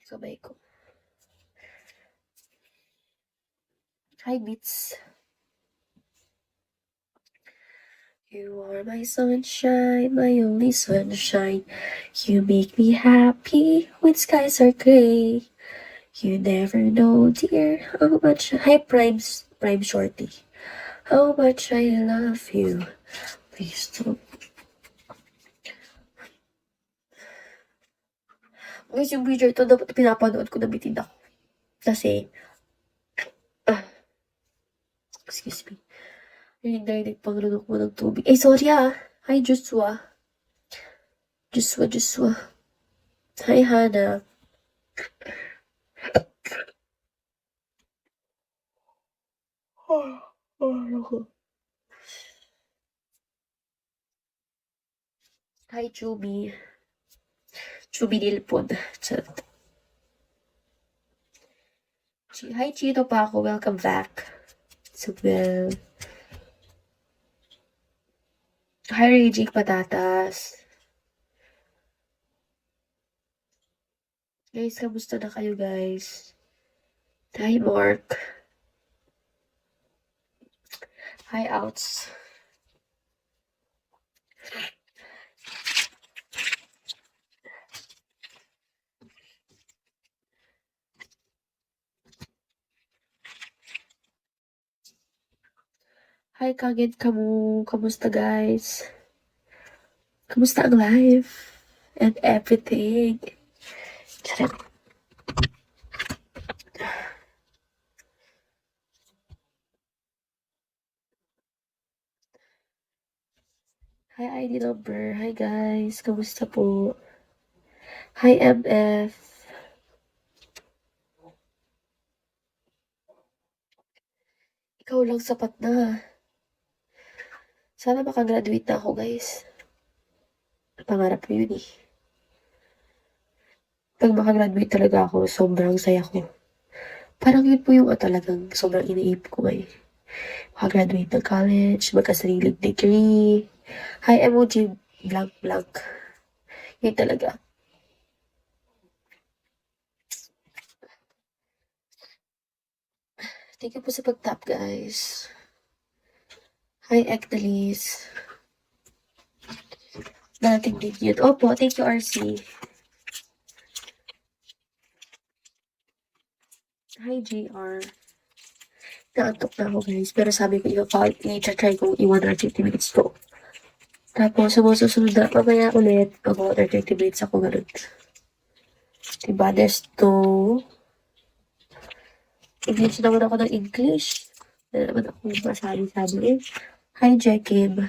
Sabay ko. Hi, Beats. You are my sunshine, my only sunshine. You make me happy when skies are gray. You never know, dear, how much. Hi, Prime Shorty. How much I love you. Please don't. Guys, yung video ito, dapat pinapanood ko na bitin ako. Kasi, excuse me. Narinig pang lunok mo ng tubig. Eh, sorry ah. Hi, Joshua. Joshua. Hi, Hannah. Hi, Chubby. Chubby Nilpon. Chat. Hi, Chito Paco. Welcome back. So, well. Hi, Raging Patatas. Guys, kamusta na kayo, guys? Hi, Mark. Hi, Outs. Hi, Kagit Kamu. Kamusta, guys? Kamusta ang life? And everything. Charot. Hi, ID number. Hi, guys. Kamusta po? Hi, MF. Ikaw lang sapat na. Sana makagraduate na ako, guys. Pangarap ko yun eh. Pag makagraduate talaga ako, sobrang saya ko. Parang yun po yung talagang sobrang iniip ko eh. Makagraduate ng college, magkasariling degree. Hi, emoji blank. Yun talaga. Thank you po sa pag-tap, guys. Hi, Ektalis. Dating din yun. Opo, thank you, RC. Hi, JR. Naantok na ako, guys. Pero sabi ko, i-try ko i-1 or 50 minutes to. Tapos, sumusunod na, mamaya ulit, mag-1 or 30 minutes ako ganun. Diba, there's to... English naman ako ng English. Na naman ako masabi-sabi eh. Hi, Jekim.